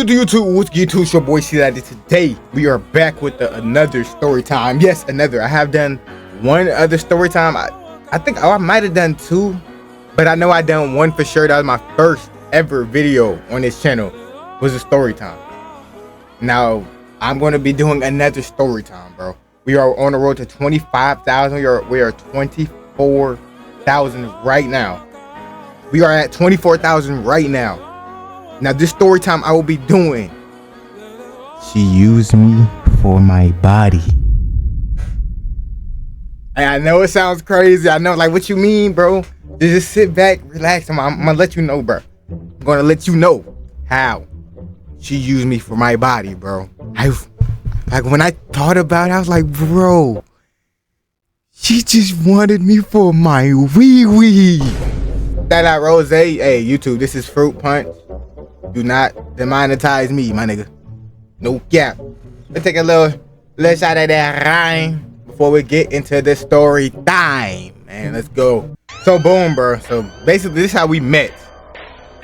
YouTube, what's YouTube? It's your boy C. Today we are back with another story time. Yes, another. I have done one other story time. I think I might have done two, but I know I done one for sure. That was my first ever video on this channel. Was a story time. Now I'm going to be doing another story time, bro. We are on the road to 25,000. We are 24,000 right now. We are at 24,000 right now. Now this story time I will be doing. She used me for my body. And I know it sounds crazy. I know, like, what you mean, bro? Just sit back, relax. I'm gonna let you know, bro. I'm gonna let you know how she used me for my body, bro. Like, when I thought about it, I was like, bro, she just wanted me for my wee-wee. That rose, hey, YouTube, this is Fruit Punch. Do not demonetize me, my nigga. No cap. Let's take a little shot at that rhyme before we get into the story time. Man, let's go. So boom, bro. So basically this is how we met.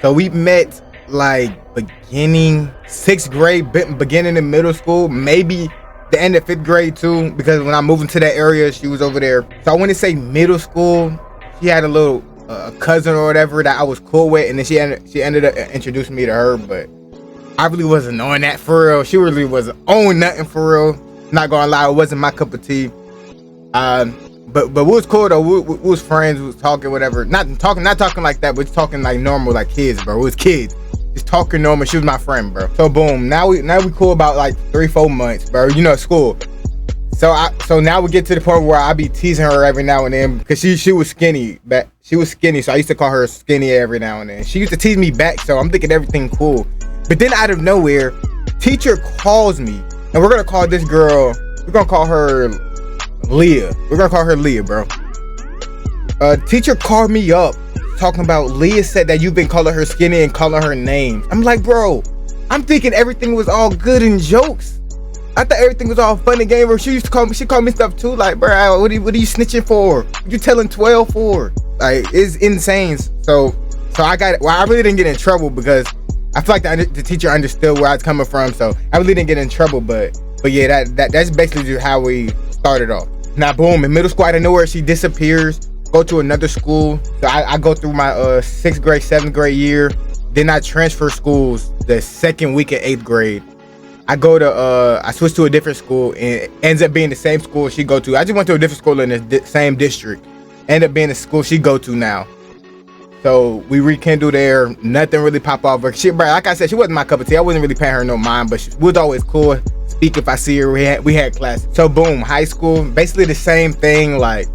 So we met like beginning 6th grade, beginning in middle school, maybe the end of 5th grade too, because when I moved into that area, she was over there. So I want to say middle school. She had a little a cousin or whatever that I was cool with, and then she ended up introducing me to her, but I really wasn't on that for real. She really wasn't on nothing for real. Not gonna lie, it wasn't my cup of tea. But we was cool though. We was friends. We was talking whatever. Not talking like that, but talking like normal, like kids, bro. We was kids, just talking normal. She was my friend, bro. So boom, now we cool about like 3-4 months, bro. You know, school. So now we get to the point where I be teasing her every now and then because she was skinny, but she was skinny, so I used to call her skinny every now and then. She used to tease me back, so I'm thinking everything cool. But then out of nowhere, teacher calls me, and we're gonna call this girl. We're gonna call her Leah. We're gonna call her Leah, bro. Teacher called me up talking about Leah said that you've been calling her skinny and calling her names. I'm like, bro, I'm thinking everything was all good and jokes. I thought everything was all fun and game. She used to call me. She called me stuff too. Like, bro, what are you snitching for? What you telling 12 for? Like, it's insane. So I got it. Well, I really didn't get in trouble because I feel like the teacher understood where I was coming from. So I really didn't get in trouble. But yeah, that's basically just how we started off. Now, boom, in middle school, out of nowhere, she disappears. Go to another school. So I go through my 6th grade, 7th grade year. Then I transfer schools the 2nd week of 8th grade. I switched to a different school, and it ends up being the same school she go to. I just went to a different school in the same district. Ended up being the school she go to now. So we rekindled there. Nothing really pop off. But she, bro, like I said, she wasn't my cup of tea. I wasn't really paying her no mind, but she was always cool. Speak if I see her. We had class. So boom, high school, basically the same thing. Like,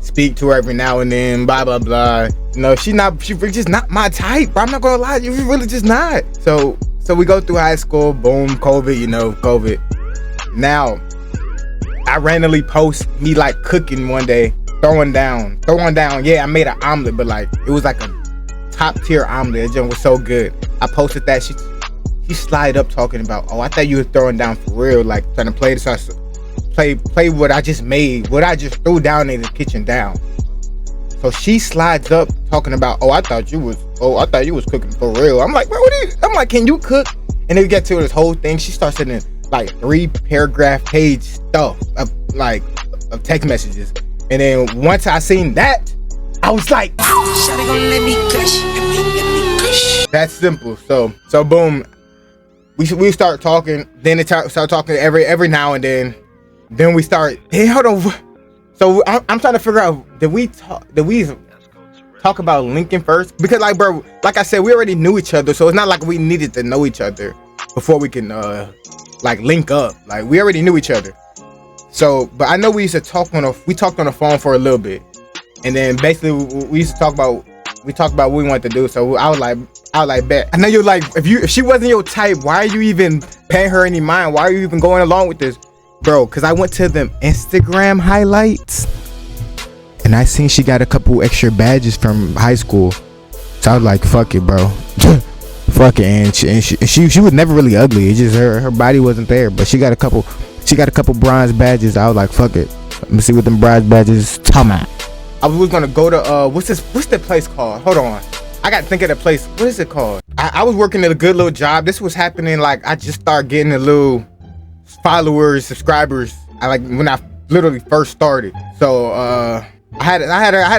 speak to her every now and then, blah blah blah. You know, she really just not my type, bro. I'm not gonna lie, you really just not. So we go through high school, boom, COVID, you know, COVID. Now, I randomly post me like cooking one day, throwing down. Yeah, I made an omelet, but like, it was like a top tier omelet. It just was so good. I posted that. She slide up talking about, oh, I thought you were throwing down for real, like trying to play this, play what I just made, what I just threw down in the kitchen down. So she slides up talking about, I thought you was cooking for real. I'm like, bro, I'm like, can you cook? And then we get to this whole thing. She starts sending like 3-paragraph page stuff of text messages. And then once I seen that, I was like, that's simple. So boom, we start talking. Then it start talking every now and then. Then we start. Hey, hold on. So I'm trying to figure out, did we talk about linking first? Because like, bro, like I said, we already knew each other, so it's not like we needed to know each other before we can like link up. Like, we already knew each other. So, but I know we used to talk we talked on the phone for a little bit, and then basically we used to talk about what we wanted to do. So I was like, bet. I know you're like, if she wasn't your type, why are you even paying her any mind? Why are you even going along with this? Bro, because I went to them Instagram highlights and I seen she got a couple extra badges from high school. So I was like, fuck it, bro. Fuck it. And she was never really ugly. It's just her body wasn't there. But she got a couple bronze badges. I was like, fuck it. Let me see what them bronze badges talking about. I was gonna go to what's the place called? Hold on. I got to think of the place. What is it called? I was working at a good little job. This was happening like I just started getting a little followers, subscribers. When I literally first started. So I had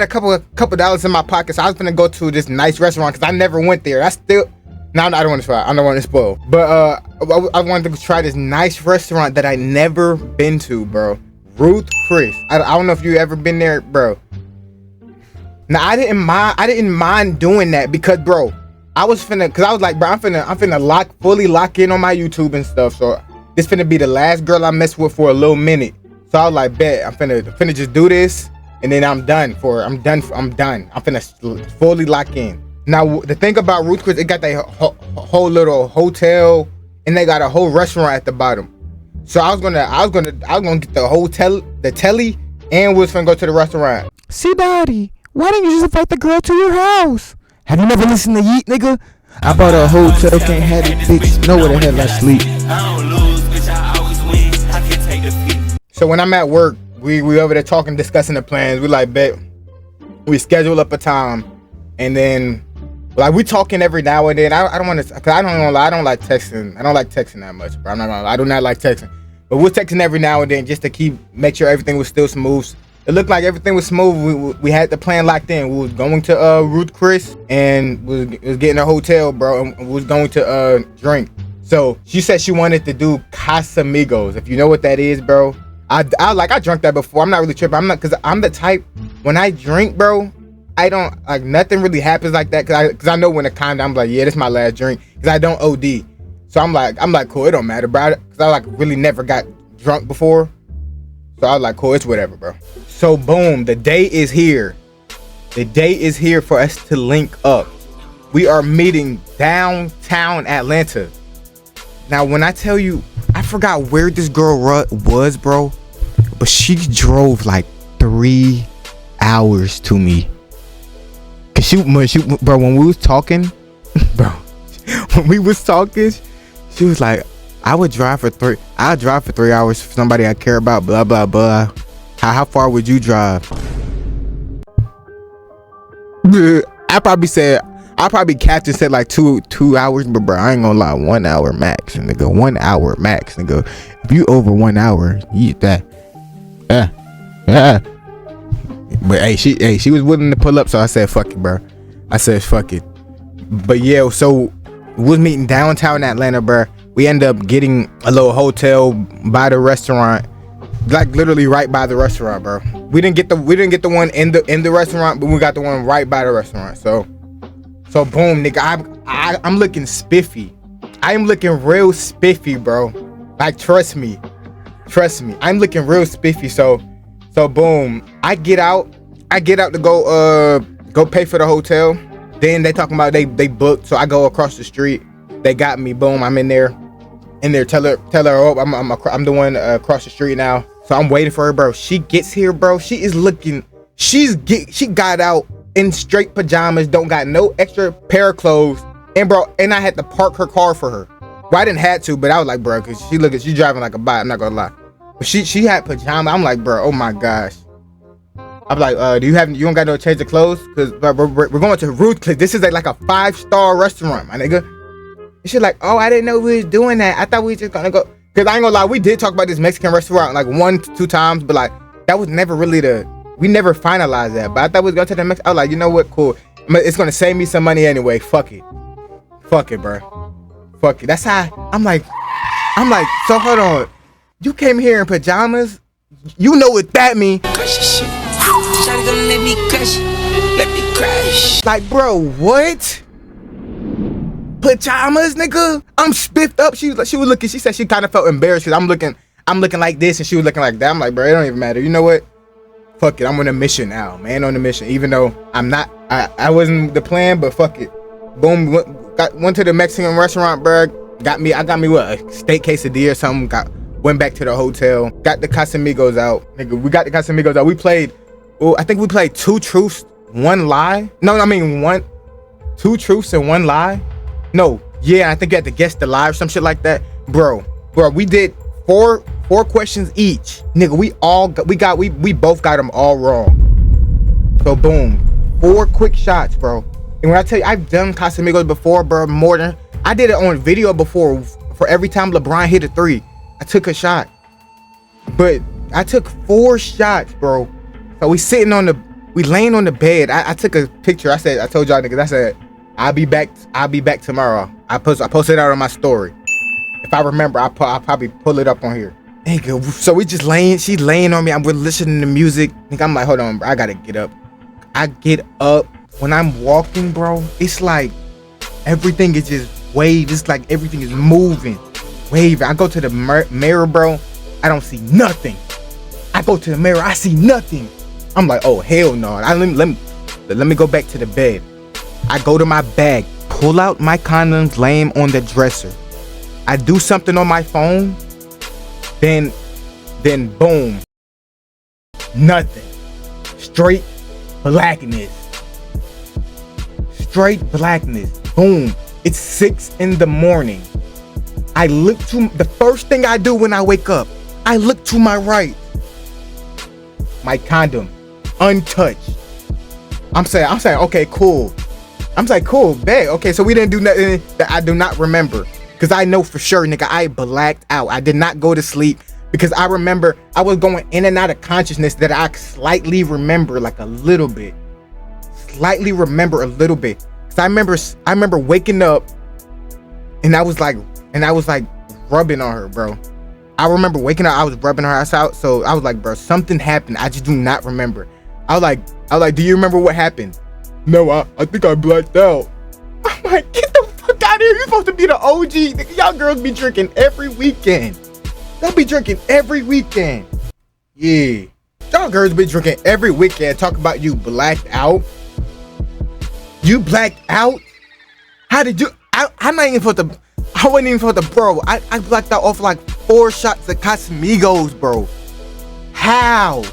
a couple dollars in my pocket. So I was gonna go to this nice restaurant because I never went there. I don't want to try. I don't want to spoil. But I wanted to try this nice restaurant that I never been to, bro. Ruth Chris. I don't know if you ever been there, bro. Now I didn't mind doing that because, bro, I was like, bro, I'm finna fully lock in on my YouTube and stuff. So this finna be the last girl I mess with for a little minute. So I was like, bet, I'm finna just do this, and then I'm done. I'm done. I'm finna fully lock in. Now the thing about Ruth Chris, it got that whole little hotel, and they got a whole restaurant at the bottom. So I was gonna get the hotel, the telly, and was finna go to the restaurant. See, Daddy, why didn't you just invite the girl to your house? Have you never listened to Yeet, nigga? I bought a hotel, can't have it fixed. Know where the hell I sleep. I don't lose, bitch, I always win. I can take defeat. So when I'm at work, we over there talking, discussing the plans. We like, bet, we schedule up a time, and then like we talking every now and then. I don't want to, cause I don't like texting. I don't like texting that much, bro. I'm not gonna lie, I do not like texting. But we're texting every now and then just to make sure everything was still smooth. It looked like everything was smooth. We had the plan locked in. We was going to Ruth Chris, and was getting a hotel, bro, and we was going to drink. So she said she wanted to do Casamigos. If you know what that is, bro. I drank that before. I'm not really tripping. Cause I'm the type, when I drink, bro, I don't like, nothing really happens like that. Cause I know when it calm down, I'm like, yeah, this is my last drink. Cause I don't OD. So I'm like, cool, it don't matter, bro. Cause I like really never got drunk before. So I was like, cool, it's whatever, bro. So boom, the day is here. The day is here for us to link up. We are meeting downtown Atlanta. Now, when I tell you, I forgot where this girl was, bro, but she drove like 3 hours to me. Cause bro, when we was talking, bro, when we was talking, she was like, I'll drive for 3 hours for somebody I care about, blah, blah, blah. How far would you drive? I probably capped and said like two hours, but bro, I ain't gonna lie, 1 hour max, nigga. 1 hour max, nigga. If you over 1 hour, you that. But hey, she was willing to pull up, so I said fuck it, bro. I said fuck it. But yeah, so we was meeting downtown Atlanta, bro. We end up getting a little hotel by the restaurant, like literally right by the restaurant, bro. We didn't get the one in the restaurant, but we got the one right by the restaurant. So boom, nigga, I'm looking spiffy. I am looking real spiffy, bro. Like trust me, I'm looking real spiffy. So boom, I get out to go pay for the hotel. Then they talking about they booked, so I go across the street. They got me. Boom, I'm in there. Tell her, oh, I'm the one across the street now. So I'm waiting for her, bro. She gets here, bro. She got out in straight pajamas, don't got no extra pair of clothes, and I had to park her car for her. Well, I didn't have to, but I was like, bro, cause she driving like a bot. I'm not gonna lie. But she had pajamas. I'm like, bro, oh my gosh. I'm like, you don't got no change of clothes? Cause bro, we're going to Ruth Chris. This is like a 5-star restaurant, my nigga. And she's like, oh, I didn't know we was doing that. I thought we was just gonna go. Cause I ain't gonna lie, we did talk about this Mexican restaurant like 1-2 times, but like that was never really we never finalized that. But I thought we was going to the Mexican. I was like, you know what, cool. It's gonna save me some money anyway. Fuck it, bro. Fuck it. That's how I'm like, so hold on. You came here in pajamas? You know what that means? Like, bro, what? Pajamas, nigga? I'm spiffed up. She was looking. She said she kind of felt embarrassed because I'm looking like this and she was looking like that. I'm like, bro, it don't even matter. You know what? Fuck it. I'm on a mission now, man. On a mission. Even though I'm not. I wasn't the plan, but fuck it. Boom. Went to the Mexican restaurant, bro. I got me what, a steak quesadilla or something. Went back to the hotel. Got the Casamigos out, nigga. We got the Casamigos out. We played. Oh, I think we played 2 truths, 1 lie. No, I mean 2 truths and 1 lie. No, yeah, I think you had to guess the lie or some shit like that, bro. We did 4 questions each, nigga. We both got them all wrong. So boom, 4 quick shots, bro. And when I tell you, I've done Casamigos before, bro, more than I did it on video before. For every time LeBron hit a 3, I took a shot. But I took 4 shots, bro. So we laying on the bed. I took a picture. I told y'all niggas, I said, I'll be back tomorrow. I posted it out on my story. If I remember, I'll probably pull it up on here. Nigga, so we just she's laying on me. We're listening to music. Nigga, I'm like, hold on, bro. I gotta get up. I get up. When I'm walking, bro, it's like everything is just wave. It's like everything is moving, waving. I go to the mirror, bro. I don't see nothing. I go to the mirror. I see nothing. I'm like, oh hell no. Let me go back to the bed. I go to my bag, pull out my condoms, lay them on the dresser. I do something on my phone. Then boom. Nothing. Straight blackness. Straight blackness. Boom. It's 6 in the morning. I look to the first thing I do when I wake up. I look to my right. My condom, untouched. I'm saying, okay, cool. I'm like, cool, bet. Okay, so we didn't do nothing that I do not remember. Cause I know for sure, nigga, I blacked out. I did not go to sleep because I remember I was going in and out of consciousness that I slightly remember, like a little bit. Slightly remember a little bit. Cause I remember waking up and I was like rubbing on her, bro. I remember waking up, I was rubbing her ass out. So I was like, bro, something happened. I just do not remember. I was like, do you remember what happened? No, I think I blacked out. I'm like, get the fuck out of here. You're supposed to be the OG. Y'all girls be drinking every weekend. Y'all be drinking every weekend. Yeah. Y'all girls be drinking every weekend. Talk about you blacked out. You blacked out? How did you? I'm not even supposed to. I wasn't even supposed to, bro. I blacked out off like 4 shots of Casamigos, bro. How?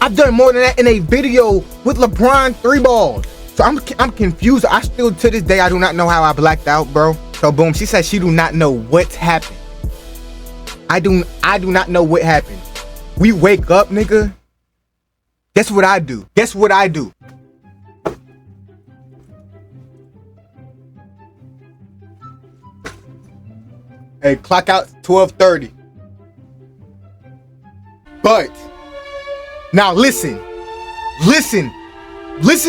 I've done more than that in a video with LeBron 3 balls. So I'm confused. I still, to this day, I do not know how I blacked out, bro. So boom, she said she do not know what's happened. I do not know what happened. We wake up, nigga. Guess what I do? Guess what I do? Hey, clock out 12:30. But now listen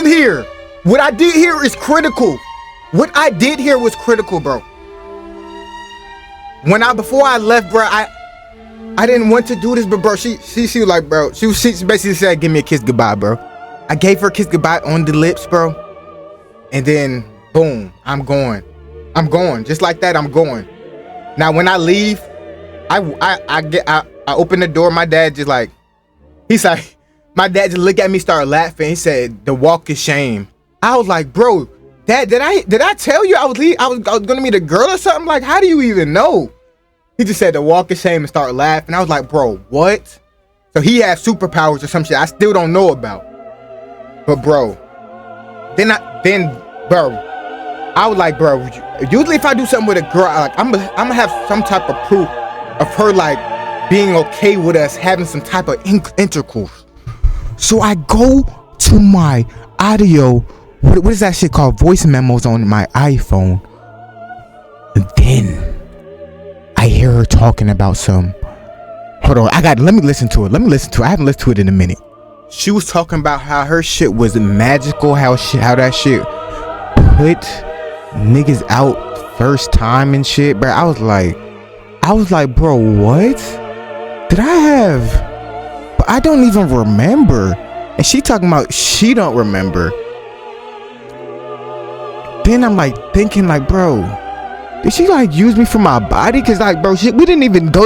here. What I did here is critical. What I did here was critical, bro. Before I left, bro, I didn't want to do this, but bro, she was like, bro, she basically said, give me a kiss goodbye, bro. I gave her a kiss goodbye on the lips, bro. And then boom, I'm going. Just like that, I'm going. Now when I leave, I open the door. My dad just like, my dad just looked at me, started laughing. He said, the walk of shame. I was like, bro, Dad, did I tell you I was gonna meet a girl or something? Like, how do you even know? He just said the walk of shame and started laughing. I was like, bro, what? So he has superpowers or some shit I still don't know about. But bro, bro, I was like, bro, usually if I do something with a girl, like I'm gonna have some type of proof of her like being okay with us having some type of intercourse. So I go to my audio, what is that shit called? Voice memos on my iPhone. And then I hear her talking about some. Hold on, let me listen to it. I haven't listened to it in a minute. She was talking about how her shit was magical, how that shit put niggas out first time and shit, bro. I was like, bro, what? Did I have? But I don't even remember. And she talking about she don't remember. Then I'm like thinking like, bro, did she like use me for my body? Cause like, bro, we didn't even do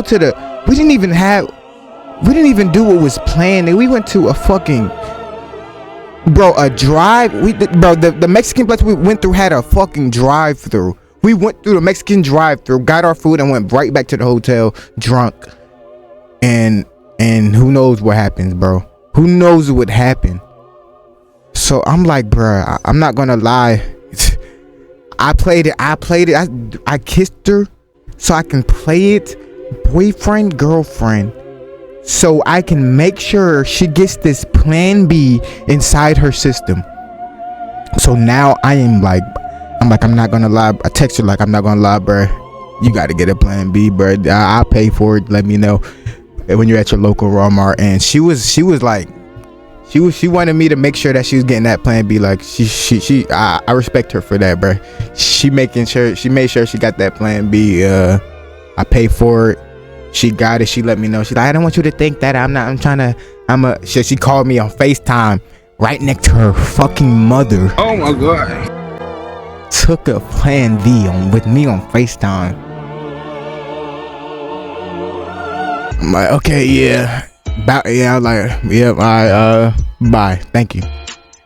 what was planned. We went to a fucking, bro, a drive. The Mexican place we went through had a fucking drive through. We went through the Mexican drive through, got our food and went right back to the hotel drunk. And who knows what happens, bro? Who knows what happened? So I'm like, bro, I'm not gonna lie. I played it. I kissed her so I can play it boyfriend, girlfriend, so I can make sure she gets this plan B inside her system. So now I'm not gonna lie. I text her like, I'm not gonna lie, bro. You gotta get a plan B, bro. I'll pay for it. Let me know when you're at your local Walmart. And she wanted me to make sure that she was getting that plan B. Like I respect her for that, bro. She made sure she got that plan B. I pay for it. She got it. She let me know. She's like, I don't want you to think that she called me on FaceTime right next to her fucking mother. Oh my god. Took a plan B with me on FaceTime. I'm like, okay, yeah. I was like, yep, bye, thank you.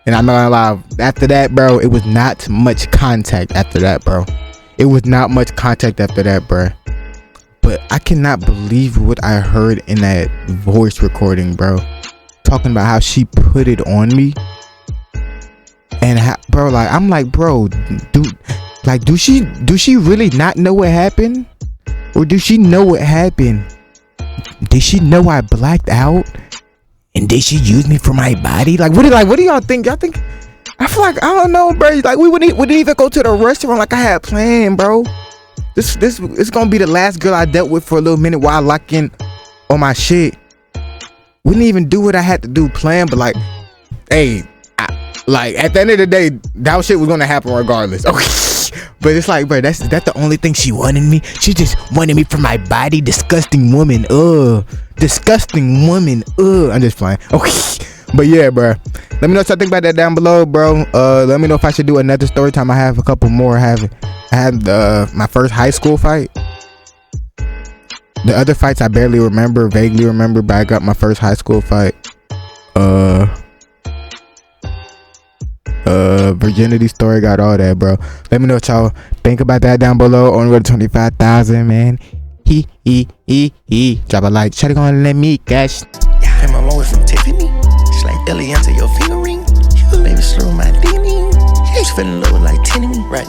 And I'm not gonna lie, after that, bro, it was not much contact after that, bro. But I cannot believe what I heard in that voice recording, bro. Talking about how she put it on me. And how, bro, like, I'm like, bro, do she really not know what happened? Or do she know what happened? Did she know I blacked out? And did she use me for my body? What do y'all think? Y'all think? I feel like, I don't know, bro. Like, we didn't even go to the restaurant like I had planned, bro. This is gonna be the last girl I dealt with for a little minute while I lock in on my shit. We didn't even do what I had to do planned, but like, hey, at the end of the day, that shit was gonna happen regardless. Okay. But it's like, bro, that's the only thing she wanted me. She just wanted me for my body. Disgusting woman. Disgusting woman. I'm just playing. Okay. But yeah, bro. Let me know what y'all think about that down below, bro. Let me know if I should do another story time. I have a couple more. I had my first high school fight. The other fights I barely remember, vaguely remember, but I got my first high school fight. Virginity story, got all that, bro. Let me know what y'all think about that down below. On road to 25,000, man. Drop a like. Try to gonna let me cash. Yeah, I'm along with from Tiffany. It's like Eliana, your finger ring. You baby slow my ding. She's feeling low like tinny, right?